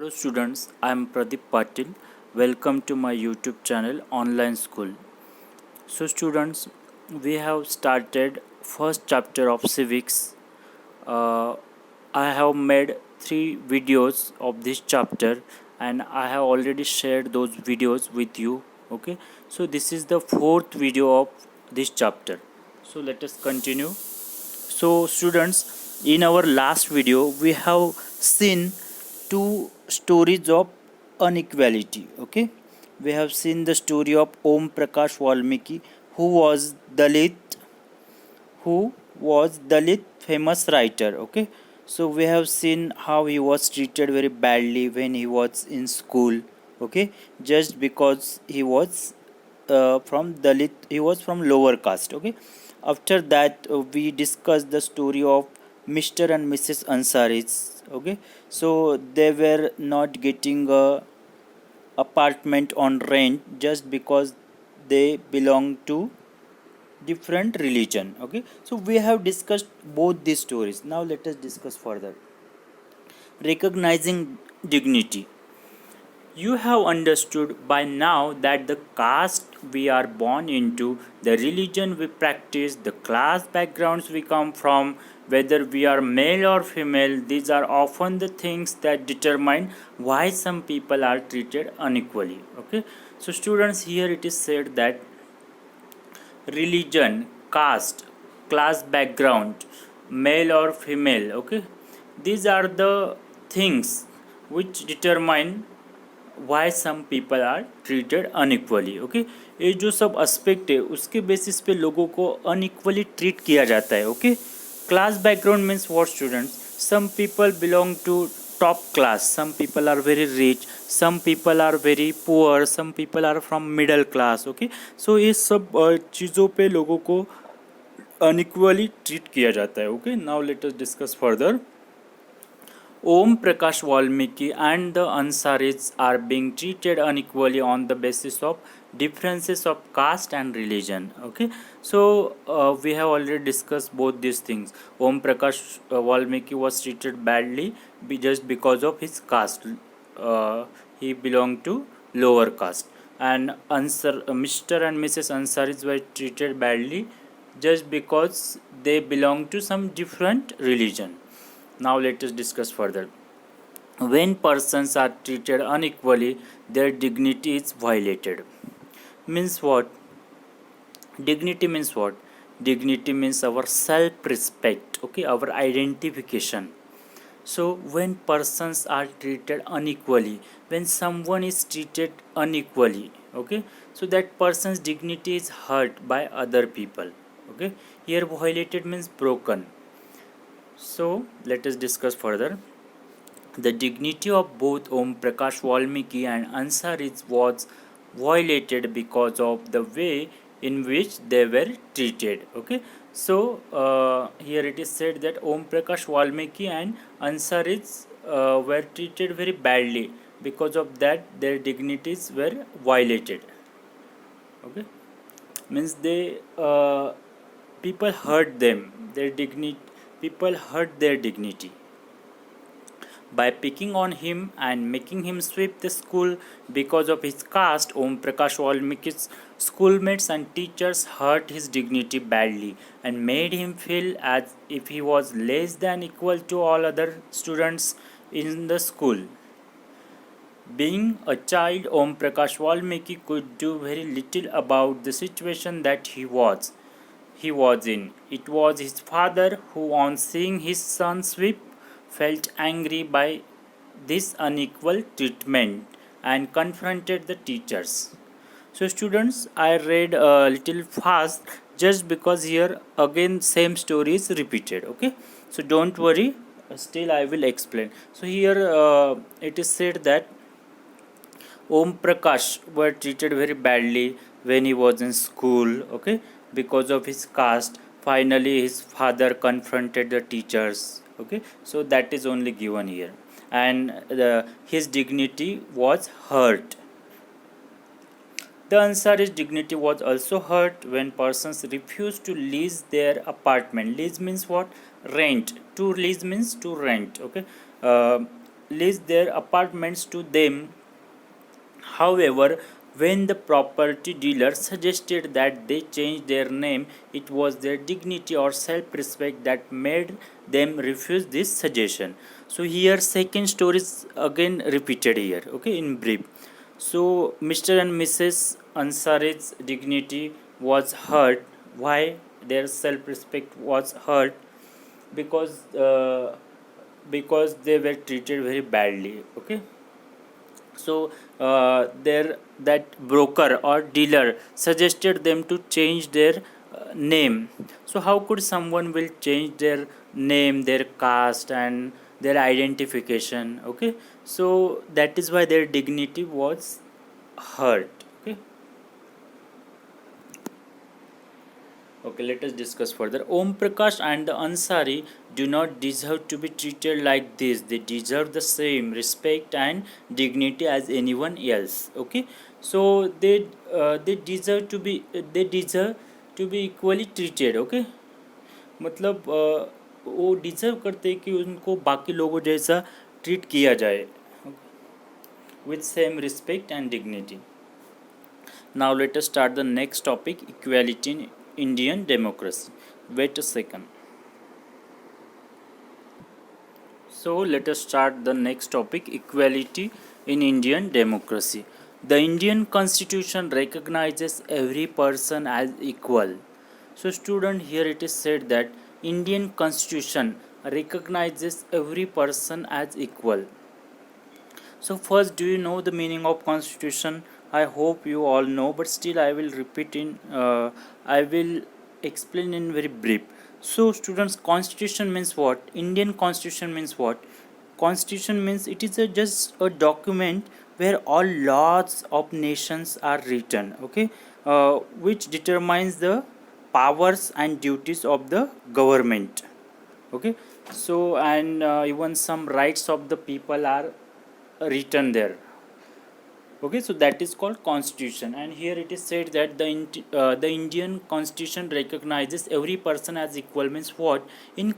Hello students, I am Pradeep Patil. Welcome to my YouTube channel Online School. So students, we have started first chapter of civics. Uh, I have made 3 videos of this chapter and I have already shared those videos with you. Okay, so this is the fourth video of this chapter. So let us continue. So students, in our last video we have seen two stories of inequality. Okay, we have seen the story of Om Prakash Valmiki, who was Dalit famous writer. Okay, so we have seen how he was treated very badly when he was in school. Okay, just because he was from Dalit, he was from lower caste. Okay, after that we discussed the story of Mr. and Mrs. Ansaris. Okay, so they were not getting a apartment on rent just because they belong to different religion. Okay, so we have discussed both these stories. Now let us discuss further. Recognizing dignity. You have understood by now that the caste we are born into, the religion we practice, the class backgrounds we come from, whether we are male or female, these are often the things that determine why some people are treated unequally. Okay, so students, here it is said that religion, caste, class background, male or female, okay, these are the things which determine why some people are treated unequally. Okay, ये जो सब aspect है उसके basis पे लोगों को unequally treat किया जाता है. Okay, class background means what students, some people belong to top class, some people are very rich, some people are very poor, some people are from middle class. Okay, so ये सब चीज़ों पे लोगों को unequally treat किया जाता है. Okay, now let us discuss further. Om Prakash Valmiki and the Ansaris are being treated unequally on the basis of differences of caste and religion. Okay, so we have already discussed both these things. Om Prakash Valmiki was treated badly just because of his caste. He belonged to lower caste, and Mr. and Mrs. Ansaris were treated badly just because they belong to some different religion. Now let us discuss further. When persons are treated unequally, their dignity is violated. Means what? Dignity means what? Dignity means our self-respect, okay, our identification. So when persons are treated unequally, when someone is treated unequally, okay, so that person's dignity is hurt by other people. Okay, here violated means broken. So let us discuss further. The dignity of both Om Prakash Valmiki and Ansaris was violated because of the way in which they were treated. Okay, so here it is said that Om Prakash Valmiki and Ansaris were treated very badly. Because of that, their dignities were violated. Okay, means they people hurt them. Their dignity, people hurt their dignity by picking on him and making him sweep the school because of his caste. Om Prakash Valmiki's schoolmates and teachers hurt his dignity badly and made him feel as if he was less than equal to all other students in the school. Being a child, Om Prakash Valmiki could do very little about the situation that he was in. It was his father who, on seeing his son sweep, felt angry by this unequal treatment and confronted the teachers. So students, I read a little fast just because here again same story is repeated. Okay, so don't worry, still I will explain. So here it is said that Om Prakash were treated very badly when he was in school. Okay, because of his caste. Finally his father confronted the teachers. Okay, so that is only given here, and his dignity was hurt. The Ansari's dignity was also hurt when persons refused to lease their apartment. Lease means what? Rent. To lease means to rent. Okay, lease their apartments to them. However, when the property dealer suggested that they change their name, it was their dignity or self-respect that made them refuse this suggestion. So here second story is again repeated here, okay, in brief. So Mr. and Mrs. Ansari's dignity was hurt. Why their self-respect was hurt? Because because they were treated very badly, okay. So their that broker or dealer suggested them to change their name. So how could someone will change their name, their caste and their identification, okay. So that is why their dignity was hurt, okay. Okay, let us discuss further. Om Prakash and the Ansari do not deserve to be treated like this. They deserve the same respect and dignity as anyone else. Okay, so they deserve to be equally treated. Okay, मतलब वो deserve करते हैं कि उनको बाकी लोगों जैसा treat किया जाए with same respect and dignity. Now let us start the next topic, equality in Indian democracy. Wait a second. So let us start the next topic, equality in Indian democracy. The Indian constitution recognizes every person as equal. So student, here it is said that Indian constitution recognizes every person as equal. So first, do you know the meaning of constitution? I hope you all know, but still I will repeat I will explain in very brief. So students, constitution means what? Indian constitution means what? Constitution means it is just a document where all laws of nations are written, okay, which determines the powers and duties of the government, okay. So and even some rights of the people are written there, okay. So that is called constitution, and here it is said that the Indian constitution recognizes every person as equal. Means what? In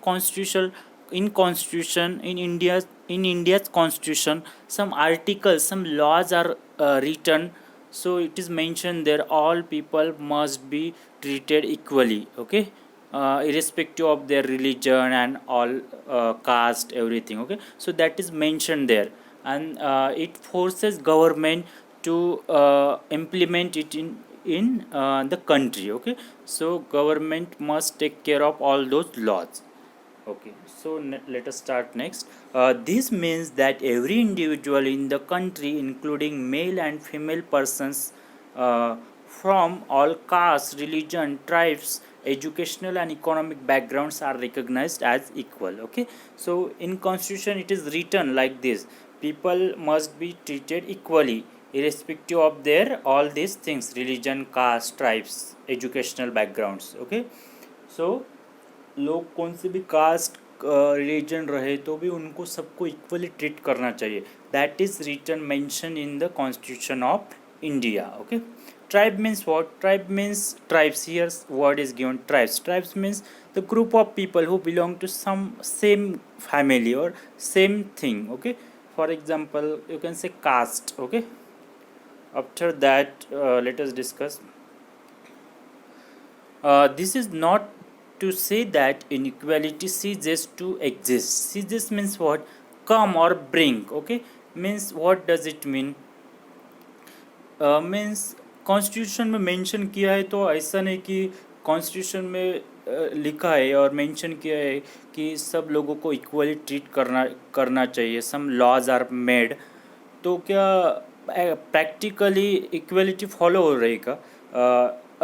India's constitution, some articles, some laws are written. So it is mentioned there all people must be treated equally, okay, irrespective of their religion and all, caste, everything, okay. So that is mentioned there, and it forces government to implement it in the country, okay. So government must take care of all those laws, okay. So let us start next. This means that every individual in the country, including male and female persons from all castes, religion, tribes, educational and economic backgrounds, are recognized as equal, okay. So in constitution it is written like this: people must be treated equally irrespective of their all these things, religion, caste, tribes, educational backgrounds, okay. So लोग कौन से भी caste religion रहे तो भी उनको सबको equally treat करना चाहिए. That is written mention in the constitution of India, okay. Tribe means what? Tribe means tribes. Here word is given tribes. Tribes means the group of people who belong to some same family or same thing, okay. For example, you can say caste, okay. After that, let us discuss. This is not to say that inequality ceases to exist. Ceases means what? Come or bring, okay. Means what does it mean? Means constitution में mention किया है तो ऐसा नहीं कि constitution में लिखा है और मेंशन किया है कि सब लोगों को इक्वली ट्रीट करना चाहिए, सम लॉज आर मेड, तो क्या प्रैक्टिकली इक्वलिटी फॉलो हो रहेगा,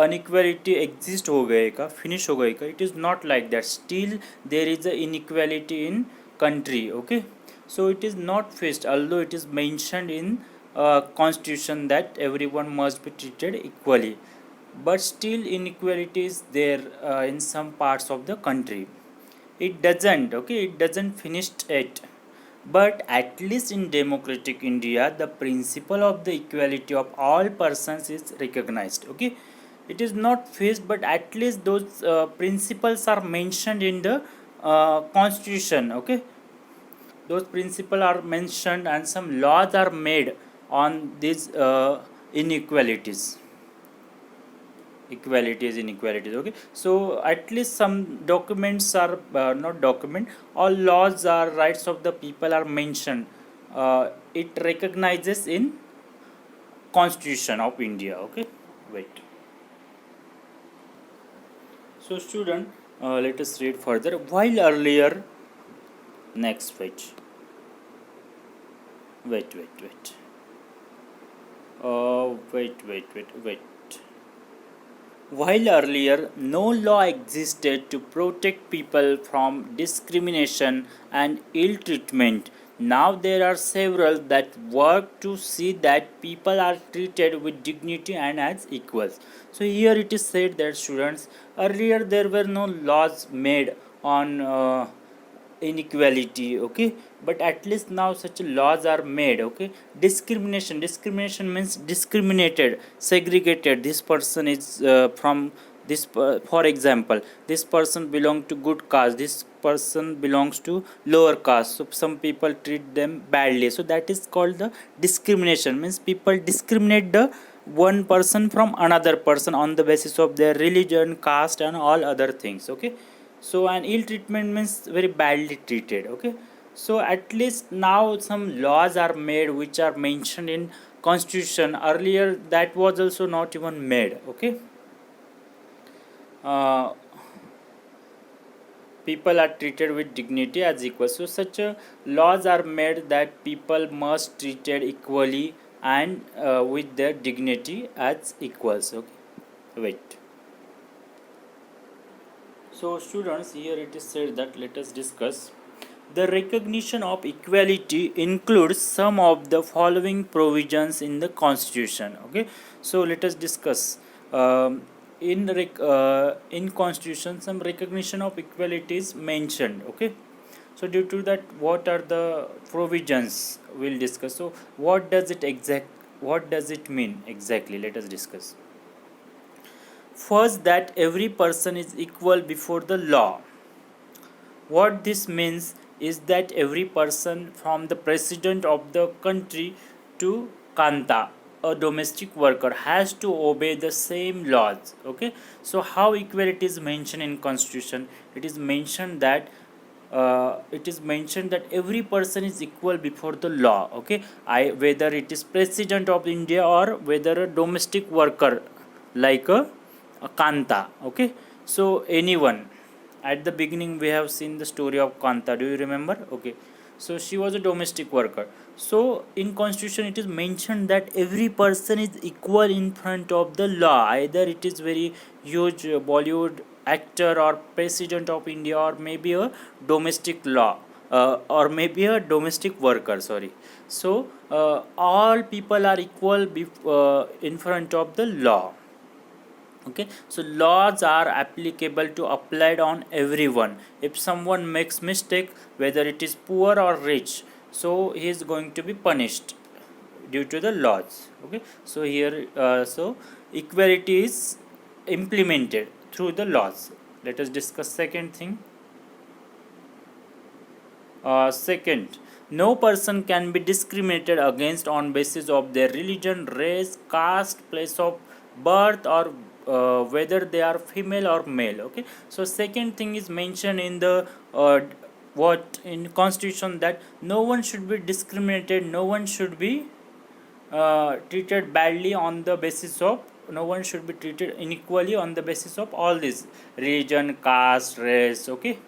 अनइक्वलिटी एग्जिस्ट हो गएगा, फिनिश हो गएगा? It is not like that. Still there is a inequality in country, okay. So it is not fixed, although it is mentioned in constitution that everyone must be treated equally, but still inequality is there in some parts of the country. It doesn't, okay, it doesn't finished it, but at least in democratic India the principle of the equality of all persons is recognized, okay. It is not fixed, but at least those principles are mentioned in the constitution, okay. those principles are mentioned and some laws are made on these inequalities, inequalities. Okay, so at least some documents are not document, all laws or rights of the people are mentioned. It recognizes in constitution of India. Okay, wait. So student, let us read further. While earlier, next page. Wait. Wait. While earlier no law existed to protect people from discrimination and ill treatment, now there are several that work to see that people are treated with dignity and as equals. So here it is said that students, earlier there were no laws made on inequality, okay, but at least now such laws are made. Okay, discrimination means discriminated, segregated, this person is from this for example, this person belong to good caste, this person belongs to lower caste, so some people treat them badly, so that is called the discrimination. Means people discriminate the one person from another person on the basis of their religion, caste and all other things. Okay, so an ill treatment means very badly treated. Okay, so at least now some laws are made which are mentioned in constitution. Earlier that was also not even made. Okay, uh, people are treated with dignity as equal, so such laws are made that people must treated equally and with their dignity as equals. Okay, wait. So students, here it is said that let us discuss. The recognition of equality includes some of the following provisions in the constitution. Okay, so let us discuss. In constitution some recognition of equality is mentioned. Okay, so due to that, what are the provisions we'll discuss. So what does it mean exactly, let us discuss. First, that every person is equal before the law. What this means is that every person from the president of the country to Kanta, a domestic worker, has to obey the same laws. Okay, so how equality is mentioned in constitution? It is mentioned that every person is equal before the law. Okay, whether it is president of India or whether a domestic worker like a Kanta. Okay, so anyone. At the beginning we have seen the story of Kanta, do you remember? Okay, so she was a domestic worker. So in constitution it is mentioned that every person is equal in front of the law, either it is very huge Bollywood actor or president of India or maybe a domestic law or maybe a domestic worker, sorry. So all people are equal in front of the law. Okay, so laws are applicable to applied on everyone. If someone makes mistake, whether it is poor or rich, so he is going to be punished due to the laws. Okay, so here equality is implemented through the laws. Let us discuss second thing. Second, no person can be discriminated against on basis of their religion, race, caste, place of birth, or whether they are female or male. Okay, so second thing is mentioned in the what in constitution, that no one should be discriminated, no one should be treated badly on the basis of, no one should be treated unequally on the basis of all this religion, caste, race. Okay,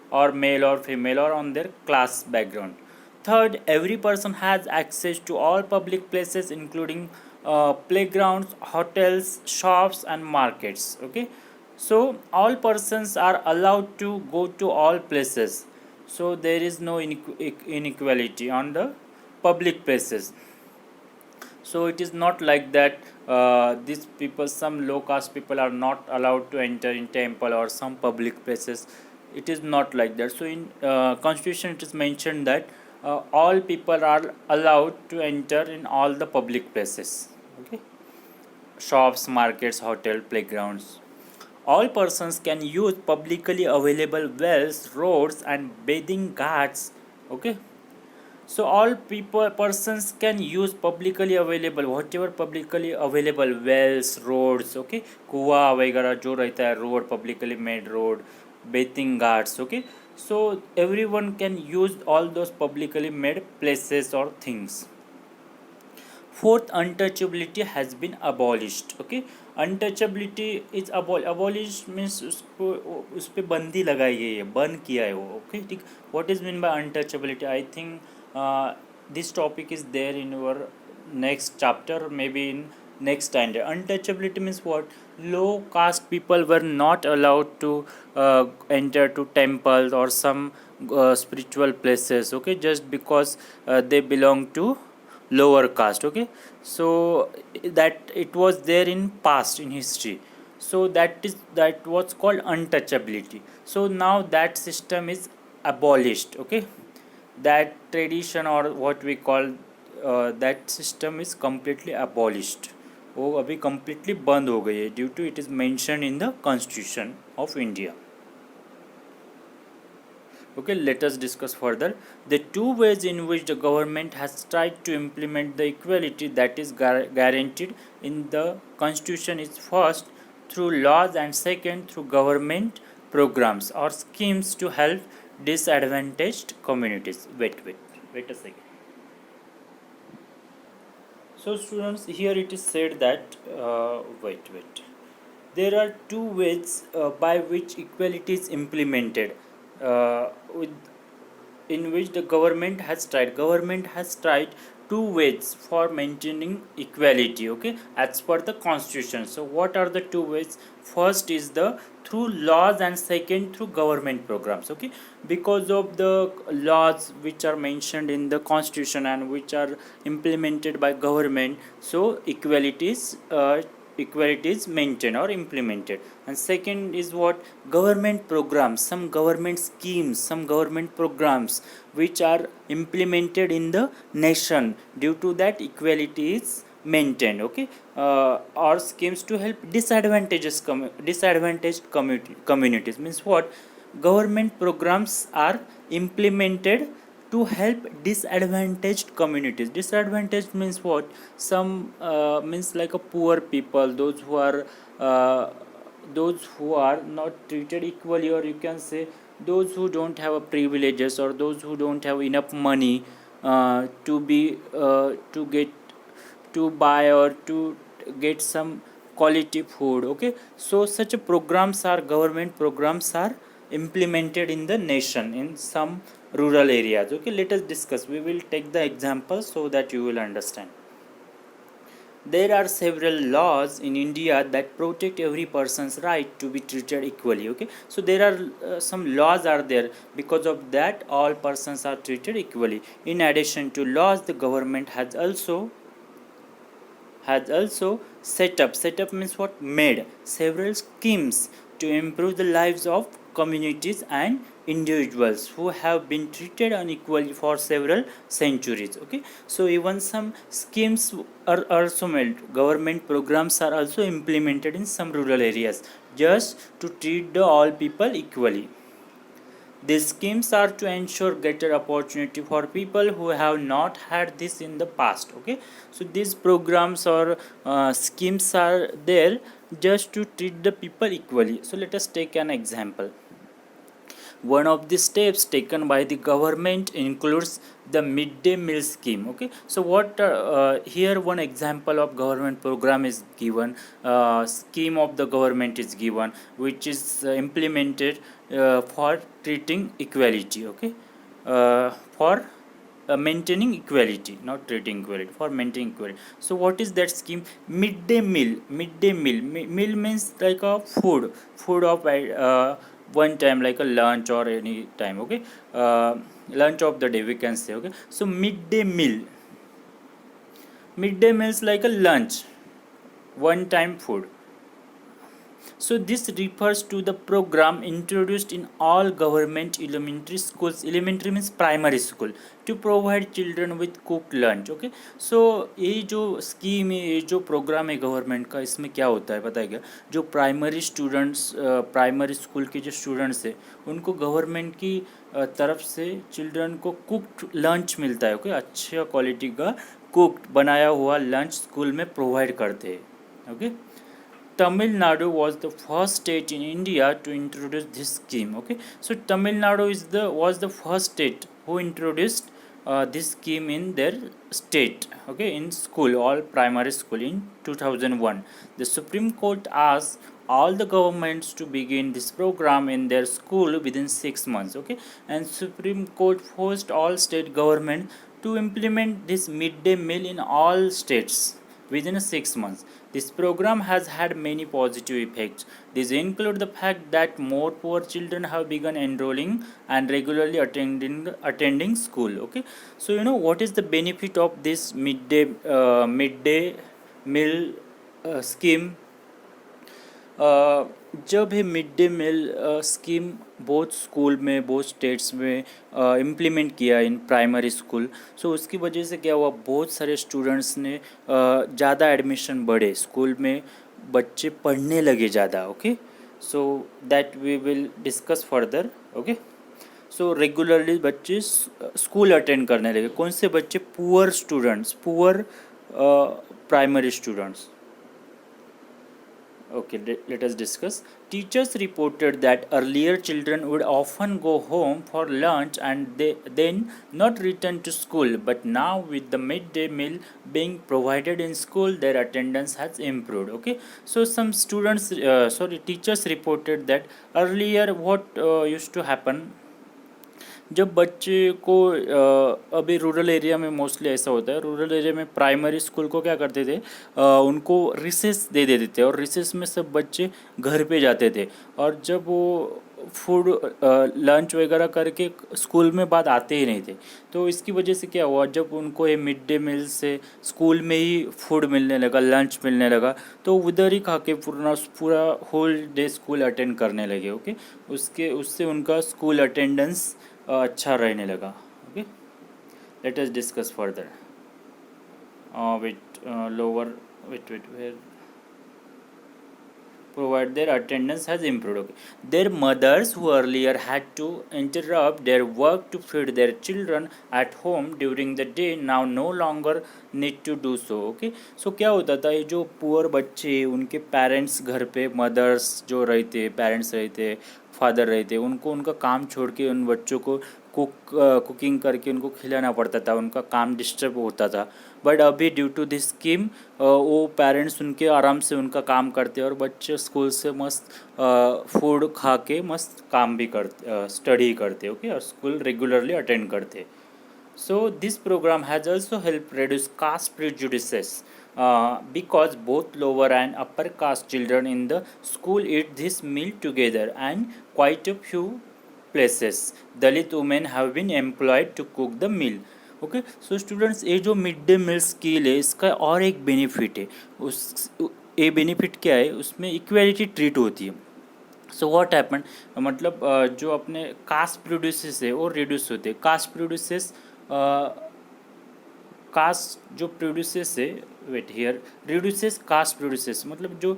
or male or female or on their class background. Third, every person has access to all public places including playgrounds, hotels, shops and markets. Okay, so all persons are allowed to go to all places, so there is no inequality on the public places. So it is not like that these people, some low caste people are not allowed to enter in temple or some public places. It is not like that. So in constitution it is mentioned that all people are allowed to enter in all the public places. Okay, shops, markets, hotel, playgrounds. All persons can use publicly available wells, roads and bathing ghats. Okay, So all people persons can use publicly available, whatever publicly available wells, roads, okay, कुआं वगैरह जो रहता है, road, publicly made road, bathing ghats, okay. So everyone can use all those publicly made places or things. Fourth, untouchability has been abolished, okay. Untouchability is abolished means उस पे बंदी लगाई गई है, बंद किया है वो, okay, ठीक. What is mean by untouchability? I think this topic is there in your next chapter, maybe in next standard. Untouchability means what? Low caste people were not allowed to enter to temples or some spiritual places, okay, just because they belong to lower caste, okay. So that it was there in past, in history. So that was called untouchability. So now that system is abolished, okay. That tradition or what we call that system is completely abolished. वो अभी completely बंद हो गई है due to it is mentioned in the constitution of India. Okay, let us discuss further. The two ways in which the government has tried to implement the equality that is guaranteed in the constitution is first through laws and second through government programs or schemes to help disadvantaged communities. Wait a second. So students, here it is said that there are two ways by which equality is implemented, with in which the government has tried two ways for maintaining equality, okay, as per the constitution. So what are the two ways? First is the through laws and second through government programs, okay. Because of the laws which are mentioned in the constitution and which are implemented by government, so equality is maintained or implemented. And second is what? Government programs, some government schemes, some government programs which are implemented in the nation, due to that equality is maintained, okay. Or schemes to help disadvantaged communities means what? Government programs are implemented to help disadvantaged communities. Disadvantaged means what? Some means like a poor people, uh, those who are not treated equally, or you can say those who don't have a privileges, or those who don't have enough money to get to buy or to get some quality food, okay. So such programs are government programs are implemented in the nation in some rural areas, okay. Let us discuss, we will take the example so that you will understand. There are several laws in India that protect every person's right to be treated equally, okay. So there are some laws are there, because of that all persons are treated equally. In addition to laws, the government has also set up means what? Made several schemes to improve the lives of communities and individuals who have been treated unequally for several centuries, okay. So even some schemes are also made, government programs are also implemented in some rural areas just to treat the all people equally. These schemes are to ensure greater opportunity for people who have not had this in the past, okay. So these programs or schemes are there just to treat the people equally. So let us take an example. One of the steps taken by the government includes the midday meal scheme, okay. So what here one example of government program is given, scheme of the government is given, which is implemented for treating equality, okay. For maintaining equality, not treating equality, for maintaining equality. So what is that scheme? Midday meal. Meal means like a food of one time, like a lunch or any time, okay. Lunch of the day we can say, okay. So midday meal is like a lunch, one time food. So this refers to the program introduced in all government elementary schools, elementary means primary school, to provide children with cooked lunch. Okay, so ये जो scheme है, ये जो programme है government का, इसमें क्या होता है पता है क्या? जो प्राइमरी स्टूडेंट्स, प्राइमरी स्कूल के जो स्टूडेंट्स है, उनको गवर्नमेंट की तरफ से चिल्ड्रन को कुक्ड लंच मिलता है। ओके, अच्छा क्वालिटी का कुक्ड बनाया हुआ लंच स्कूल में प्रोवाइड करते हैं। Okay, Tamil Nadu was the first state in India to introduce this scheme. Okay, so Tamil Nadu was the first state who introduced this scheme in their state. Okay, in school, all primary school in 2001. The Supreme Court asked all the governments to begin this program in their school within 6 months. Okay, and Supreme Court forced all state government to implement this midday meal in all states within 6 months. This program has had many positive effects. These include the fact that more poor children have begun enrolling and regularly attending school. Okay, so you know what is the benefit of this midday meal scheme? जब ये mid day meal scheme बहुत school में, बहुत states में implement किया in primary school, सो उसकी वजह से क्या हुआ, बहुत सारे स्टूडेंट्स ने ज़्यादा एडमिशन बढ़े स्कूल में, बच्चे पढ़ने लगे ज़्यादा। Okay, so that we will discuss further. Okay, so regularly बच्चे स्कूल अटेंड करने लगे। कौन से बच्चे? Poor students, poor primary students. Okay, let us discuss. Teachers reported that earlier children would often go home for lunch and they then not return to school. But now with the midday meal being provided in school, their attendance has improved. Okay, so some teachers reported that earlier what used to happen, जब बच्चे को अभी rural area में mostly ऐसा होता है, rural area में primary school को क्या करते थे, उनको रिसेस दे देते थे और रिसेस में सब बच्चे घर पे जाते थे, और जब वो फूड लंच वगैरह करके स्कूल में बाद आते ही नहीं थे। तो इसकी वजह से क्या हुआ, जब उनको ये मिड डे मील से स्कूल में ही फूड मिलने लगा, लंच मिलने लगा, तो उधर ही खा के पूरा होल डे स्कूल अटेंड करने लगे। ओके, उससे उनका स्कूल अटेंडेंस अच्छा रहने लगा। Okay, let us discuss further with lower with where provide their attendance has improved. Okay, their mothers who earlier had to interrupt their work to feed their children at home during the day now no longer need to do so. Okay, so क्या होता था, ये जो poor बच्चे, उनके parents घर पे, mother's जो रहते, पेरेंट्स रहते, फादर रहते, उनको उनका काम छोड़ के उन बच्चों को कुकिंग करके उनको खिलाना पड़ता था, उनका काम डिस्टर्ब होता था। बट अभी ड्यू टू दिस स्कीम वो पेरेंट्स उनके आराम से उनका काम करते और बच्चे स्कूल से मस्त फूड खा के मस्त काम भी करते, स्टडी करते। ओके, और स्कूल रेगुलरली अटेंड करते। So this program has also helped reduce caste prejudices because both lower and upper caste children in the school eat this meal together, and quite a few places Dalit women have been employed to cook the meal. Okay, so students, ये जो mid day meal skill है, इसका और एक benefit है। ये benefit क्या है, उसमें इक्वलिटी ट्रीट होती है। सो व्हाट हैपन, मतलब जो अपने कास्ट प्रोड्यूसेस है वो रिड्यूस होते हैं। कास्ट प्रोड्यूसेस, कास्ट जो प्रोड्यूसेस है, wait here, reduces caste produces, मतलब जो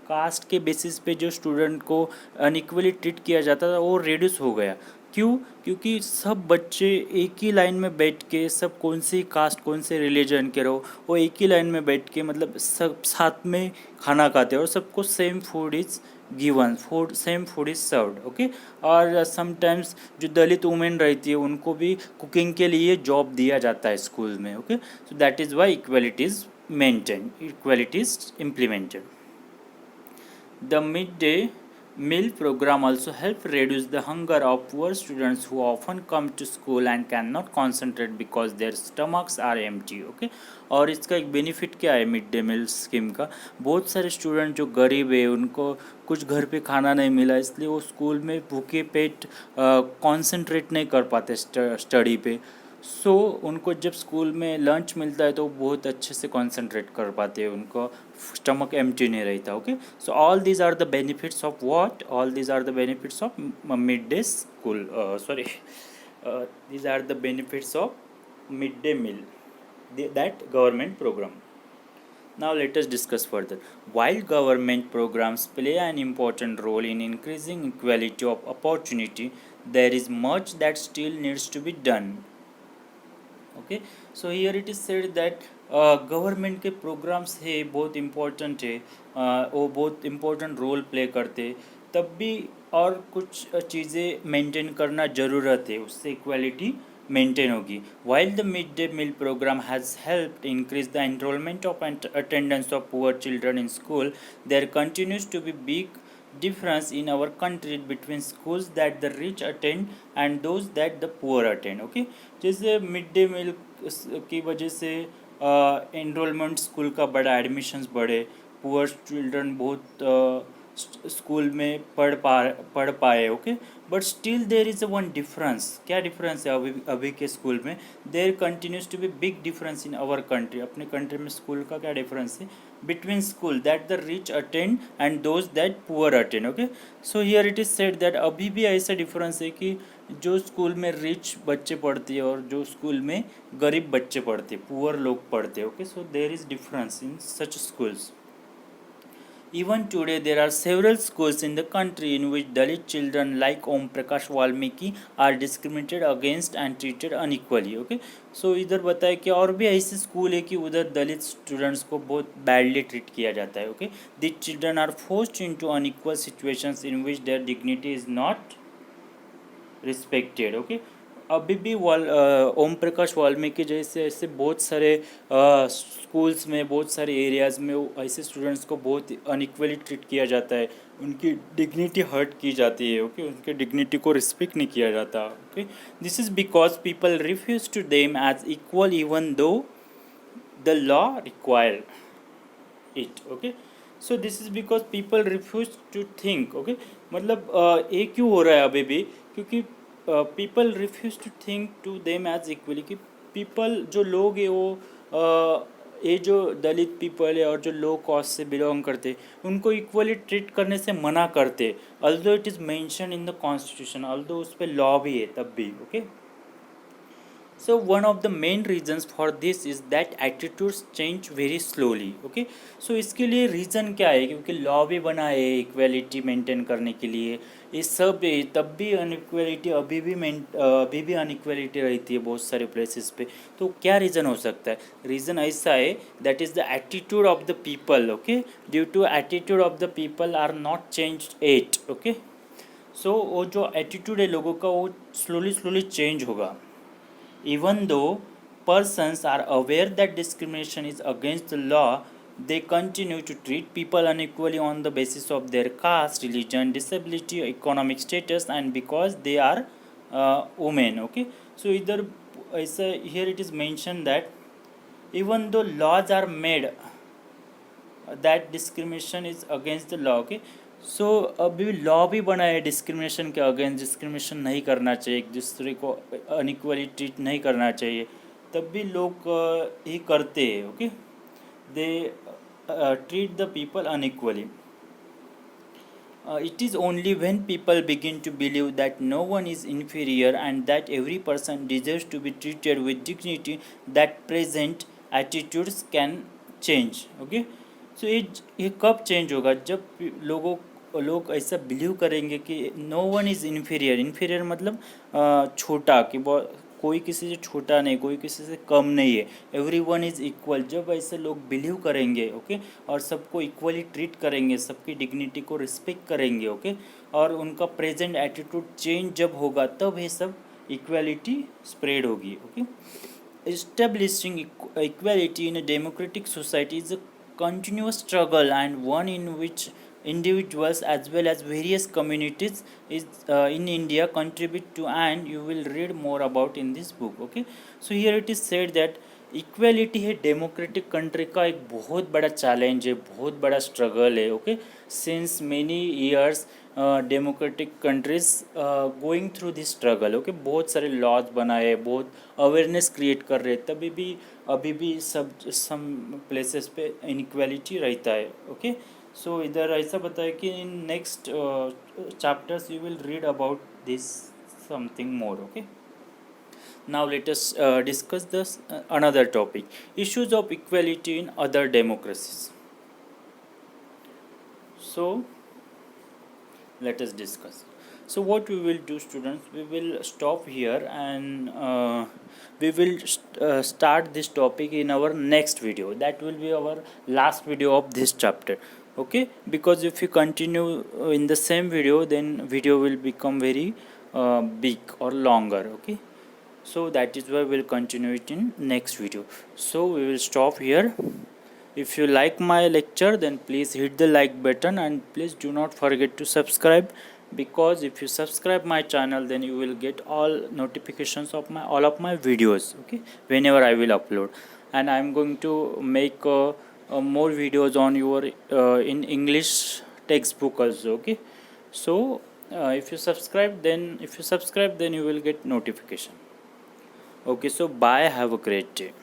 कास्ट के बेसिस पे जो स्टूडेंट को अनइक्वली ट्रीट किया जाता था वो रिड्यूस हो गया। क्यों? क्योंकि सब बच्चे एक ही लाइन में बैठ के, सब कौन सी कास्ट, कौन से रिलीजन के रहो, वो एक ही लाइन में बैठ के मतलब सब साथ में खाना खाते हैं और सबको same food is given, same food is served. Okay, और समटाइम्स जो दलित वुमेन रहती है उनको भी कुकिंग के लिए जॉब दिया जाता है स्कूल में। Okay, so that is why equality is maintain, equality is implemented. The midday meal program also helped reduce the hunger of poor students who often come to school and cannot concentrate because their stomachs are empty. Okay, और इसका एक benefit क्या है mid day meal scheme का, बहुत सारे student जो गरीब है उनको कुछ घर पे खाना नहीं मिला, इसलिए वो स्कूल में भूखे पेट कंसंट्रेट नहीं कर पाते स्टडी पे, सो उनको जब स्कूल में लंच मिलता है तो वो बहुत अच्छे से कंसंट्रेट कर पाते हैं, उनको स्टमक एम्प्टी नहीं रहता. Okay, so all these are the benefits of what, all these are the benefits of mid day school, sorry, these are the benefits of midday meal, that government program. Now let us discuss further. While government programs play an important role in increasing equality of opportunity, there is much that still needs to be done. Okay, so here it is said that government के programmes है बहुत important है, वो बहुत important role play करते, तब भी और कुछ चीज़ें मेंटेन करना ज़रूरत है, उससे इक्वालिटी मेंटेन होगी. While the midday meal program has helped increase the enrollment of and attendance of poor children in school, there continues to be big difference in our country between schools that the rich attend and those that the poor attend. Okay, जैसे mid day meal की वजह से enrolment school का बढ़ा, admissions बढ़े, poor children बहुत school में पढ़ पाए. Okay, but still there is a one difference. क्या डिफरेंस है अभी के स्कूल में? There continues to be big difference in our country. अपने कंट्री में स्कूल का क्या डिफरेंस है? Between school that the rich attend and those that poor attend. Okay, so here it is said that अभी भी ऐसा difference है कि जो स्कूल में रिच बच्चे पढ़ते हैं और जो स्कूल में गरीब बच्चे पढ़ते, पुअर लोग पढ़ते. Okay, so there is difference in such schools. Even today, there are several schools in the country in which Dalit children like Om Prakash Valmiki are discriminated against and treated unequally. Okay, so इधर बताया कि और भी ऐसे school है कि उधर दलित students को बहुत बैडली ट्रीट किया जाता है. Okay, these children are forced into unequal situations in which their dignity is not respected. Okay, अभी भी ओम प्रकाश वाल्मीकि जैसे ऐसे बहुत सारे स्कूल्स में, बहुत सारे एरियाज़ में ऐसे स्टूडेंट्स को बहुत अनइक्वली ट्रीट किया जाता है, उनकी डिग्निटी हर्ट की जाती है. ओके, उनके डिग्निटी को रिस्पेक्ट नहीं किया जाता. Okay, this is because people refuse to them as equal even though the law require it. Okay, so this is because people refuse to think. Okay, मतलब ये क्यों हो रहा है अभी भी? क्योंकि people refuse to think to them as equally, कि पीपल जो लोग हैं वो ये जो दलित पीपल है और जो लो कॉस्ट से बिलोंग करते उनको इक्वली ट्रीट करने से मना करते, although it is mention in the constitution, although उस पर लॉ भी है तब भी. Okay, so one of the main reasons for this is that attitudes change very slowly. Okay, so इसके लिए रीज़न क्या है? क्योंकि लॉ भी बना है इक्वलिटी मेंटेन करने के लिए, ये सब है, तब भी अनइक्वलिटी अभी भी अनइक्वलिटी रहती है बहुत सारे प्लेसेस पे. तो क्या रीज़न हो सकता है? रीज़न ऐसा है, that is the attitude of the people. Okay, due to attitude of the people are not changed at. Okay, so वो जो एटीट्यूड है लोगों का वो स्लोली चेंज होगा. Even though persons are aware that discrimination is against the law, they continue to treat people unequally on the basis of their caste, religion, disability, economic status, and because they are women. Okay, so either here it is mentioned that even though laws are made that discrimination is against the law. Okay, सो अभी law भी बना है discrimination के against, discrimination नहीं करना चाहिए, एक दूसरे को अनइक्वली ट्रीट नहीं करना चाहिए, तब भी लोग ही करते हैं. Okay, they treat the people unequally. It is only when people begin to believe that no one is inferior and that every person deserves to be treated with dignity that present attitudes can change. Okay, so ये कब change होगा? जब लोग ऐसा believe करेंगे कि no one is inferior मतलब छोटा, कि कोई किसी से छोटा नहीं, कोई किसी से कम नहीं है, एवरी वन इज़ इक्वल. जब ऐसे लोग बिलीव करेंगे, ओके, और सबको इक्वली ट्रीट करेंगे, सबकी डिग्निटी को रिस्पेक्ट करेंगे, ओके, और उनका प्रेजेंट एटीट्यूड चेंज जब होगा तब ये सब इक्वलिटी स्प्रेड होगी. Okay, establishing equality in a democratic society is a continuous struggle and one in which individuals as well as various communities in India contribute to, and you will read more about in this book. Okay, so here it is said that equality है democratic country का एक बहुत बड़ा challenge है, बहुत बड़ा struggle है. Okay, since many years democratic countries going through this struggle. Okay, बहुत सारे लॉज बनाए, बहुत अवेयरनेस क्रिएट कर रहे, तभी भी अभी भी सब सम प्लेसेस पे इनक्वालिटी रहता है. ओके, सो इधर ऐसा बताया कि in next chapters you will read about this something more. Okay, now let us discuss this another topic, issues of equality in other democracies. So let us discuss. So what we will do, students, we will stop here and we will start this topic in our next video. That will be our last video of this chapter. Okay, because if you continue in the same video, then video will become very big or longer. Okay, so that is why we'll continue it in next video. So we will stop here. If you like my lecture, then please hit the like button and please do not forget to subscribe, because if you subscribe my channel, then you will get all notifications of my all of my videos. Okay, whenever I will upload. And I'm going to make more videos on your in English textbook also. Okay, so if you subscribe, then you will get notification. Okay, so bye, have a great day.